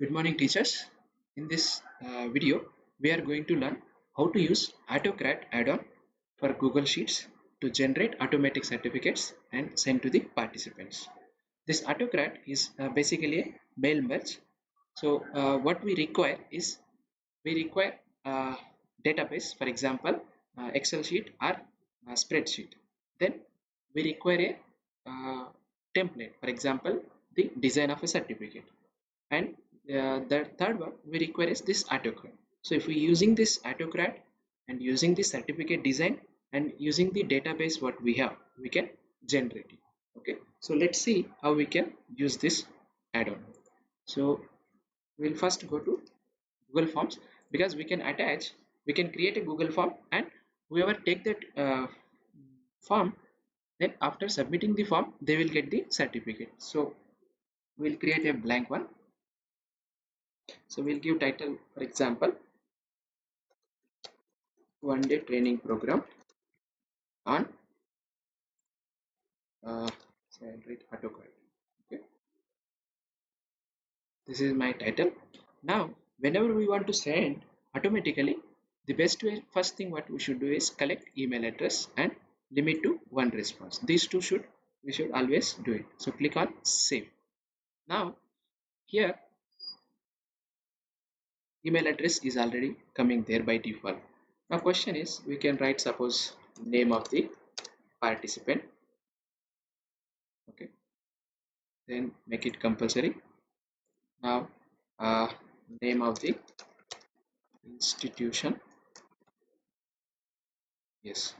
Good morning, teachers. In this video, we are going to learn how to use AutoCrat add-on for Google Sheets to generate automatic certificates and send to the participants. This AutoCrat is basically a mail merge. So what we require is we require a database, for example, Excel sheet or spreadsheet. Then we require a template, for example, the design of a certificate. And the third one we require is this AutoCrat. So if we using this AutoCrat and using the certificate design and using the database what we have, we can generate it. Okay, so let's see how we can use this add-on. So we'll first go to Google Forms, because we can create a Google form, and whoever take that form, then after submitting the form they will get the certificate. So we'll create a blank one. So we'll give title, for example, 1-day training program on salaried AutoCAD. Okay, this is my title. Now whenever we want to send automatically, the best way, first thing what we should do is collect email address and limit to one response. These two we should always do it. So click on save. Now here email address is already coming there by default. Now question is, we can write suppose name of the participant. Okay, then make it compulsory. Now name of the institution, yes,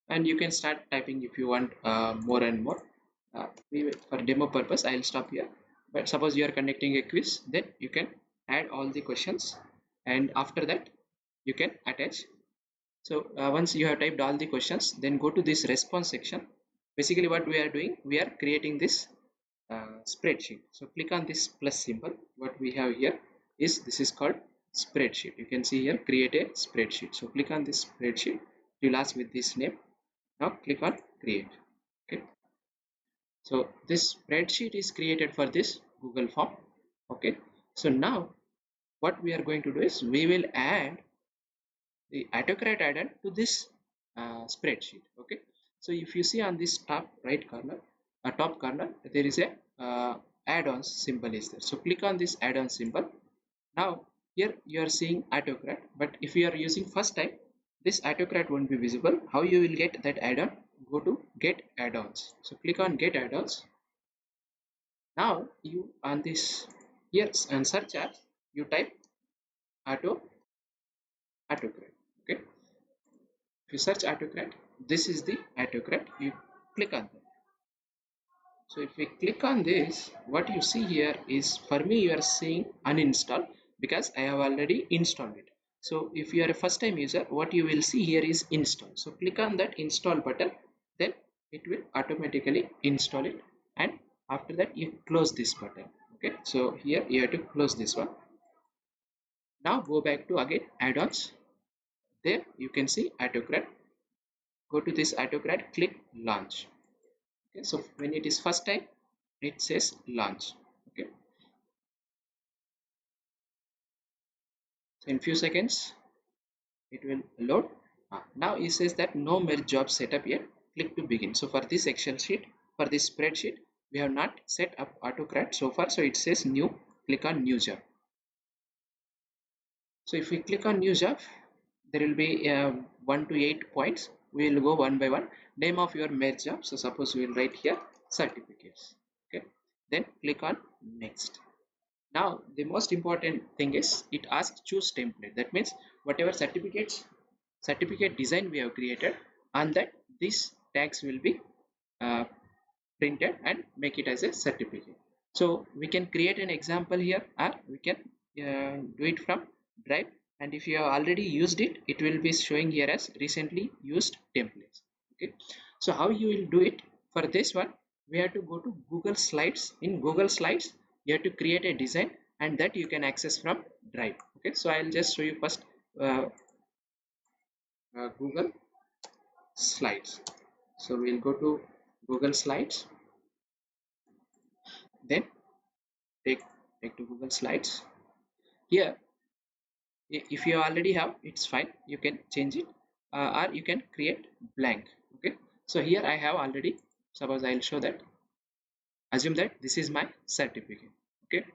and you can start typing if you want more and more. For demo purpose I'll stop here, but suppose you are conducting a quiz, then you can add all the questions and after that you can attach. So once you have typed all the questions, then go to this response section. Basically what we are doing, we are creating this spreadsheet. So click on this plus symbol. What we have here is, this is called spreadsheet. You can see here, create a spreadsheet. So click on this spreadsheet. It will ask with this name. Now click on create. Okay, so this spreadsheet is created for this Google form. Okay, so now what we are going to do is, we will add the AutoCrat add-on to this spreadsheet. Okay, so if you see on this top right corner, top corner, there is a add-ons symbol is there. So click on this add-on symbol. Now here you are seeing AutoCrat, but if you are using first time, this AutoCrat won't be visible. How you will get that add-on? Go to get add-ons. So click on get add-ons. Now you on this here and search as, you type AutoCrat. Okay, if you search AutoCrat, this is the AutoCrat. You click on that. So if we click on this, what you see here is, for me you are seeing uninstall, because I have already installed it. So if you are a first time user, what you will see here is install. So click on that install button, then it will automatically install it, and after that you close this button. Okay, so here you have to close this one. Now go back to again add-ons. There you can see AutoCrat. Go to this AutoCrat, click launch. Okay, so when it is first time, it says launch. Okay, so in few seconds it will load. Now it says that no merge job setup yet, click to begin. So for this Excel sheet, for this spreadsheet, we have not set up AutoCrat so far, so it says new. Click on new job. So if we click on new job, there will be 1 to 8 points. We will go one by one. Name of your merge job, so suppose we will write here certificates. Okay, then click on next. Now the most important thing is, it asks choose template. That means whatever certificate design we have created, on that these tags will be uh, printed and make it as a certificate. So we can create an example here, or we can do it from Drive, and if you have already used it, it will be showing here as recently used templates. Okay, so how you will do it? For this one, we have to go to Google Slides. In Google Slides, you have to create a design, and that you can access from Drive. Okay, so I'll just show you first Google Slides. So we'll go to Google Slides, then take Take to Google Slides. Here, if you already have, it's fine. You can change it, or you can create blank. Okay. So here I have already. Suppose I'll show that. Assume that this is my certificate. Okay.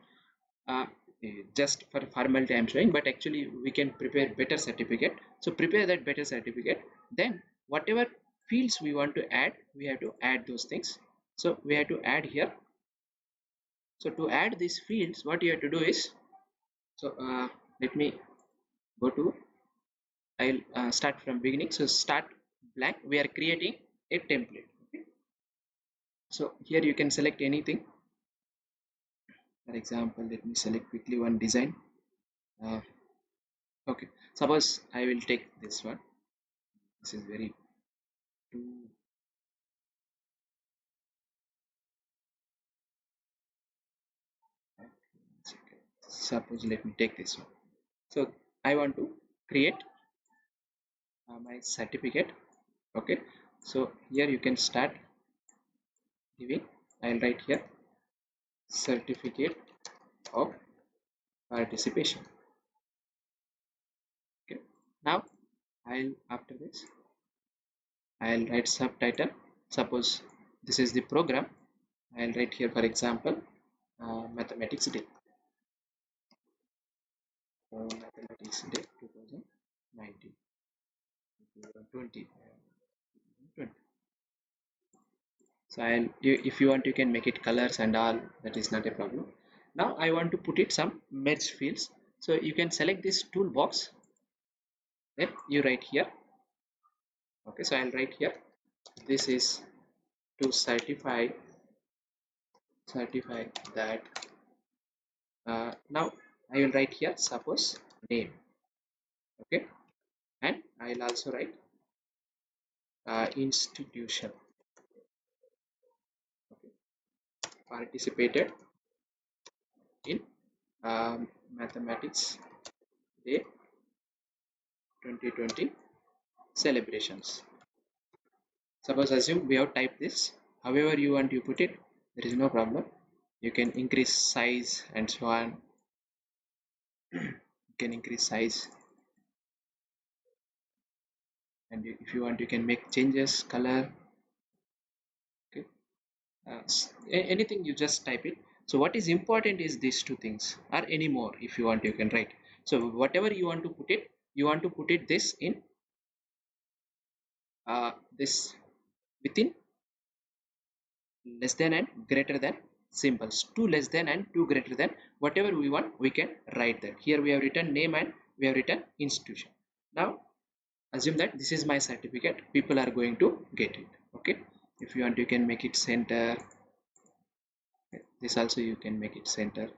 uh, just for formality I'm showing, but actually we can prepare better certificate. So prepare that better certificate, then whatever fields we want to add, we have to add those things. So we have to add here. So to add these fields, what you have to do is, so let me go to, I'll start from beginning. So start blank, we are creating a template. Okay. So here you can select anything. For example, let me select quickly one design. uh, okay, suppose I will take this one. This is very too. Suppose let me take this one. So I want to create my certificate. Okay. So here you can start giving. I'll write here certificate of participation. Okay. Now I'll, after this I'll write subtitle. Suppose this is the program. I'll write here, for example, mathematics day. Mathematics day 2019, 2020. So if you want, you can make it colors and all, that is not a problem. Now I want to put it some merge fields. So you can select this toolbox, then you write here. Okay, so I'll write here, this is to certify that. Now I will write here, suppose name. Okay, and I'll also write institution. Okay, participated in mathematics day 2020 celebrations. Suppose assume we have typed this, however you want you put it, there is no problem. You can increase size and so on. You can increase size, and if you want you can make changes, color. Okay, anything you just type it. So what is important is these two things, or any more if you want you can write. So whatever you want to put it, you want to put it this in this within less than and greater than symbols. Two less than and two greater than, whatever we want we can write that. Here we have written name and we have written institution. Now assume that this is my certificate, people are going to get it. Okay, if you want you can make it center. This also you can make it center,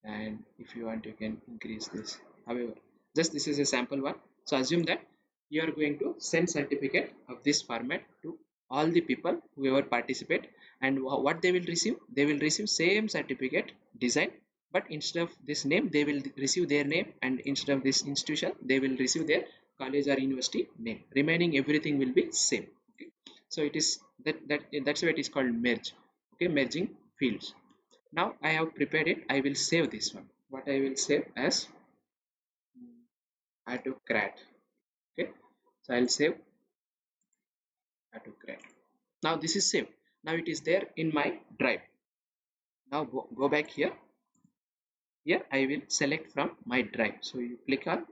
and if you want you can increase this. However, just this is a sample one. So assume that you are going to send certificate of this format to all the people whoever participate, and what they will receive, they will receive same certificate design, but instead of this name they will receive their name, and instead of this institution they will receive their college or university name. Remaining everything will be same. Okay, so it is that's why it is called merge. Okay, merging fields. Now I have prepared it. I will save this one. What I will save as AutoCrat. Okay, so I'll save AutoCrat. Now this is saved. Now it is there in my drive. Now go back here. Here I will select from my drive. So you click on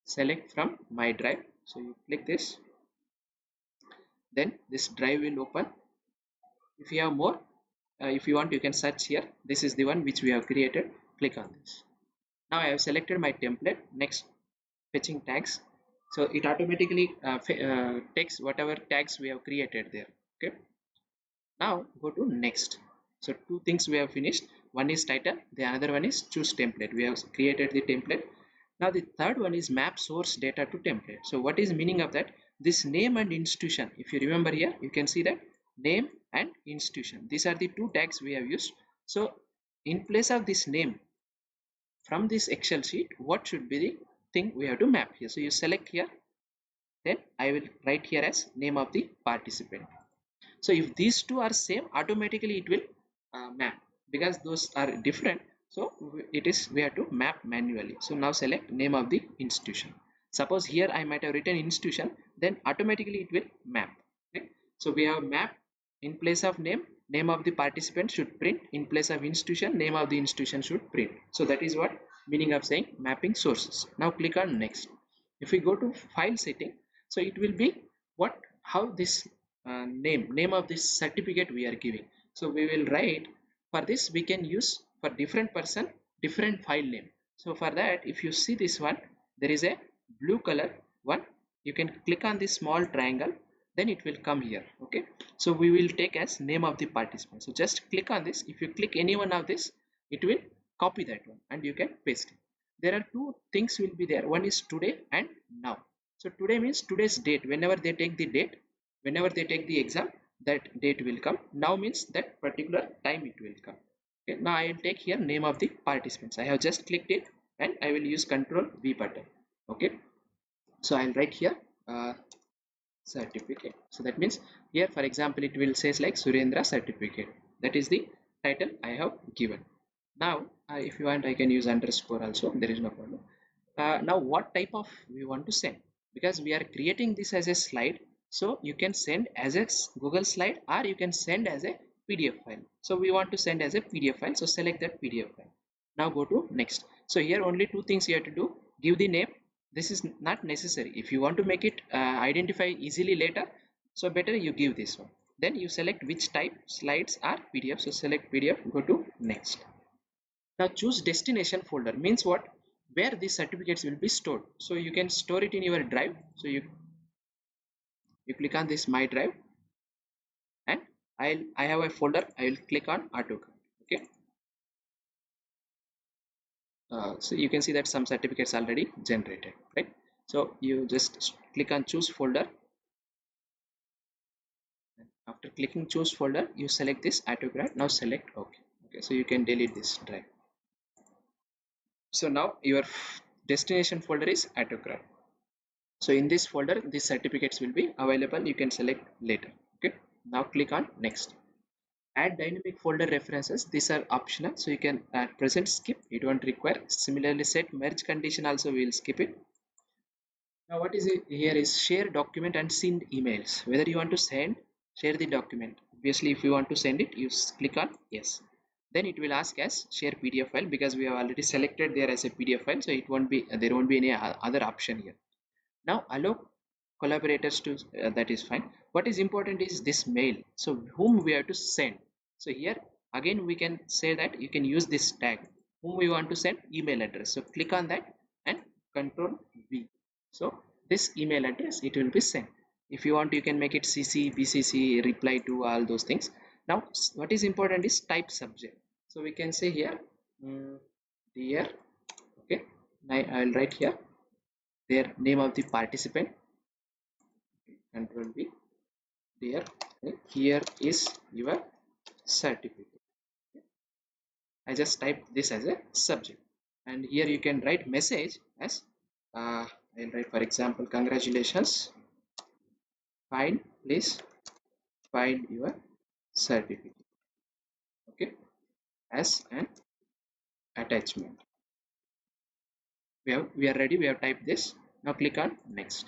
select from my drive. So you click this. Then this drive will open. If you have more, if you want, you can search here. This is the one which we have created. Click on this. Now I have selected my template. Next, fetching tags. So it automatically takes whatever tags we have created there. Okay, now go to next. So two things we have finished. One is title, the other one is choose template. We have created the template. Now the third one is map source data to template. So what is the meaning of that? This name and institution, if you remember here, you can see that name and institution, these are the two tags we have used. So in place of this name, from this Excel sheet, what should be the thing we have to map here? So you select here, then I will write here as name of the participant. So if these two are same, automatically it will map, because those are different. So we have to map manually. So now select name of the institution. Suppose here I might have written institution, then automatically it will map. Okay? So we have map. In place of name of the participant should print. In place of institution, name of the institution should print. So that is what meaning of saying mapping sources. Now click on next. If we go to file setting, so it will be what how this name of this certificate we are giving. So we will write, for this we can use for different person different file name. So for that, if you see this one, there is a blue color one. You can click on this small triangle, then it will come here. Okay, so we will take as name of the participant. So just click on this. If you click any one of this, it will copy that one and you can paste it. There are two things will be there. One is today and now. So today means today's date. Whenever they take the date, whenever they take the exam, that date will come. Now means that particular time it will come. Okay, now I will take here name of the participants. I have just clicked it and I will use Control V button. Okay, so I'll write here certificate. So that means here, for example, it will says like Surendra certificate. That is the title I have given. Now if you want, I can use underscore also, there is no problem. Now what type of we want to send, because we are creating this as a slide, so you can send as a Google slide or you can send as a PDF file. So we want to send as a PDF file, so select that PDF file. Now go to next. So here only two things you have to do. Give the name. This is not necessary. If you want to make it identify easily later, so better you give this one. Then you select which type, slides or PDF. So select PDF, go to next. Now choose destination folder, means what, where these certificates will be stored. So you can store it in your drive. So you click on this my drive and I have a folder. I will click on AutoCrat. Okay, so you can see that some certificates already generated, right? So you just click on choose folder. After clicking choose folder, you select this AutoCrat. Now select OK. Okay, so you can delete this drive. So now your destination folder is AutoCrat. So in this folder, these certificates will be available. You can select later. Okay, now click on next. Add dynamic folder references. These are optional, so you can at present skip. You don't require. Similarly, set merge condition also we will skip it. Now what is it here is share document and send emails. Whether you want to send, share the document. Obviously, if you want to send it, you click on yes. Then it will ask as share PDF file, because we have already selected there as a PDF file, so it won't be there won't be any other option here. Now allow collaborators to that is fine. What is important is this mail. So whom we have to send. So here again we can say that you can use this tag whom we want to send email address. So click on that and Control V. So this email address it will be sent. If you want, you can make it CC, BCC, reply to, all those things. Now what is important is type subject. So we can say here dear. Okay, I'll write here their name of the participant. Control V. There, here is your certificate. I just type this as a subject, and here you can write message as I'll write, for example, congratulations, please find your certificate. Okay, as an attachment. We are ready. We have typed this. Now click on next.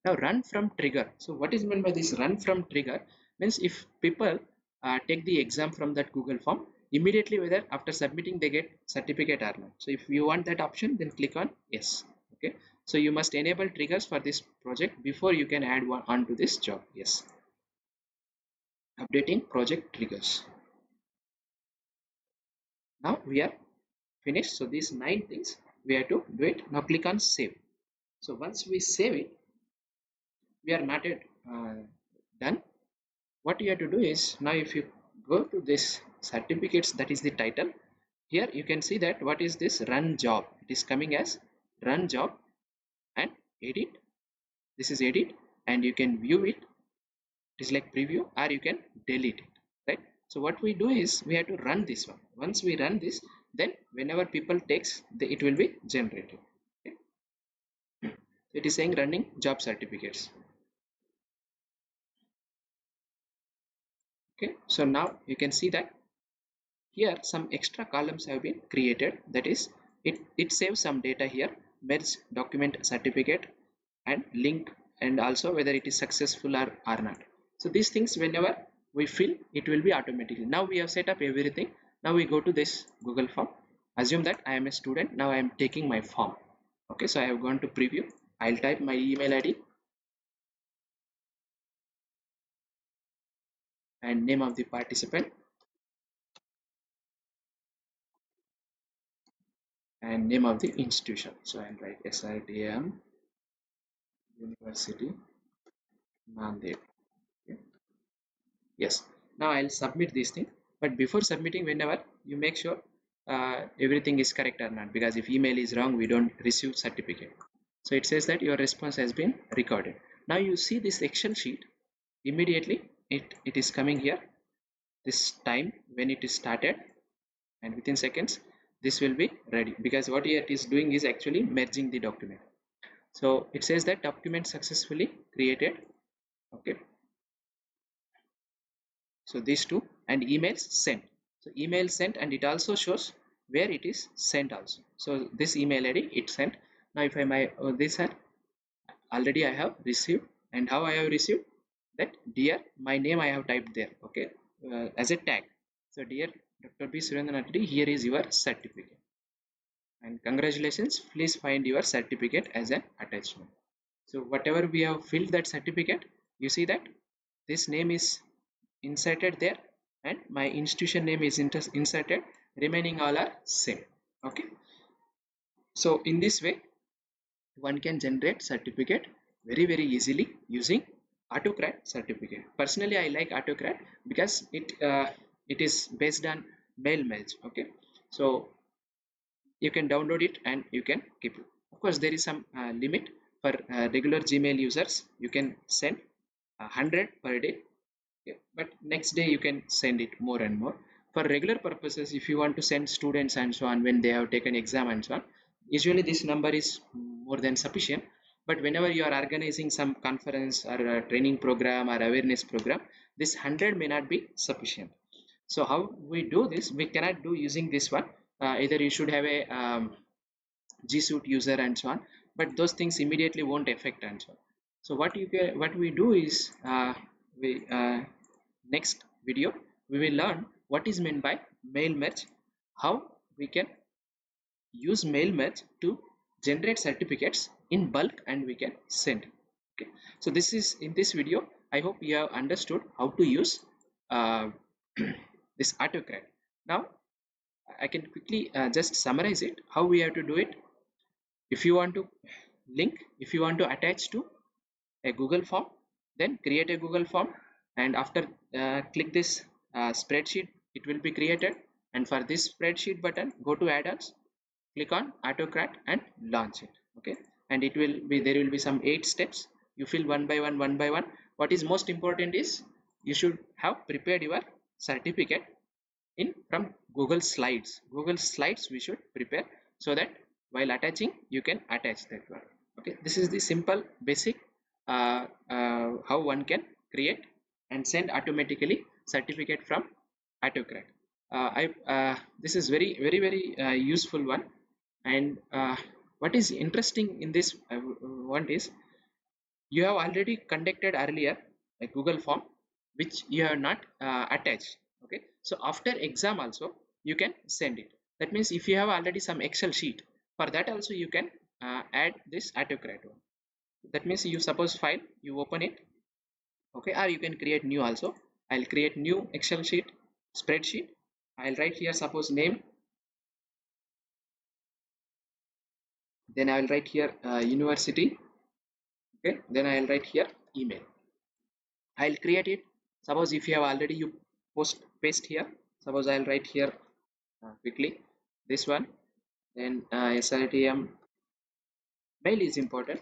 Now run from trigger. So what is meant by this run from trigger? Means if people take the exam from that Google form, immediately whether after submitting they get certificate or not. So if you want that option, then click on yes. Okay, so you must enable triggers for this project before you can add one onto this job. Yes, updating project triggers. Now we are finished. So these 9 things we have to do it. Now click on save. So once we save it, we are not yet done. What you have to do is, now if you go to this certificates, that is the title. Here you can see that what is this run job. It is coming as run job and edit. This is edit, and you can view it. It is like preview, or you can delete it, right? So what we do is we have to run this one. Once we run this, then whenever people takes, it will be generated. Okay? It is saying running job certificates. Okay, so now you can see that here some extra columns have been created, that is it saves some data here, merge document certificate and link, and also whether it is successful or not. So these things whenever we fill, it will be automatically. Now we have set up everything. Now we go to this Google form. Assume that I am a student. Now I am taking my form. Okay, so I have gone to preview. I'll type my email ID and name of the participant and name of the institution. So I'll write SRTM University Nanded. Okay. Yes. Now I'll submit this thing. But before submitting, whenever you make sure everything is correct or not, because if email is wrong, we don't receive certificate. So it says that your response has been recorded. Now you see this Excel sheet. Immediately it is coming here. This time when it is started, and within seconds this will be ready, because what it is doing is actually merging the document. So it says that document successfully created. Okay, so these two, and emails sent. So email sent, and it also shows where it is sent also. So this email ID it sent. Now if I this already I have received, and how I have received that, dear, my name I have typed there. Okay, as a tag. So dear Dr. B. Surendranath Reddy, here is your certificate, and congratulations, please find your certificate as an attachment. So whatever we have filled that certificate, you see that this name is inserted there and my institution name is inserted, remaining all are same. Okay, so in this way one can generate certificate very easily using AutoCrat certificate. Personally I like AutoCrat because it is based on mail merge. Okay, so you can download it and you can keep it. Of course there is some limit. For regular Gmail users you can send 100 per day. Okay, but next day you can send it more and more. For regular purposes, if you want to send students and so on when they have taken exam and so on, usually this number is more than sufficient. But whenever you are organizing some conference or a training program or awareness program, this 100 may not be sufficient. So how we do this? We cannot do using this one. Either you should have a G Suite user and so on, but those things immediately won't affect and so on. So what we do is we next video we will learn what is meant by mail merge, how we can use mail merge to generate certificates in bulk and we can send. Okay, so this is in this video. I hope you have understood how to use uh, this AutoCrat. Now I can quickly just summarize it how we have to do it. If you want to link, if you want to attach to a Google form, then create a Google form, and after click this spreadsheet, it will be created. And for this spreadsheet button, go to add-ons, click on AutoCrat and launch it. Okay, and it will be, there will be some 8 steps. You fill one by one. What is most important is you should have prepared your certificate in from Google Slides. Google Slides we should prepare, so that while attaching you can attach that one. Okay, this is the simple basic how one can create and send automatically certificate from AutoCrat. This is very useful one. And what is interesting in this one is you have already conducted earlier a Google form which you have not attached. Okay, so after exam also you can send it. That means if you have already some Excel sheet, for that also you can add this AutoCrat one. That means you suppose file, you open it. Okay, or you can create new also. I'll create new Excel sheet, spreadsheet. I'll write here suppose name, then I will write here university. Okay, then I'll write here email. I'll create it. Suppose if you have already, you paste here. Suppose I'll write here quickly this one. Then SRTM mail is important.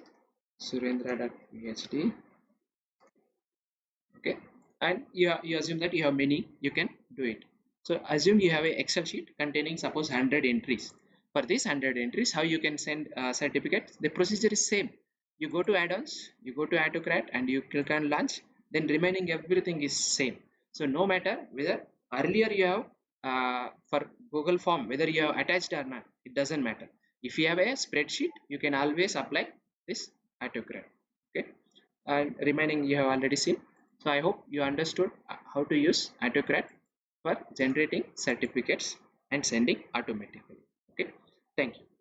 Surendra.phd. Okay, and you assume that you have many, you can do it. So assume you have a Excel sheet containing suppose 100 entries. For these 100 entries, how you can send certificates? The procedure is same. You go to add-ons, you go to AutoCrat and you click on launch, then remaining everything is same. So no matter whether earlier you have for Google form, whether you have attached or not, it doesn't matter. If you have a spreadsheet, you can always apply this AutoCrat. Okay, and remaining you have already seen. So I hope you understood how to use AutoCrat for generating certificates and sending automatically. Okay, thank you.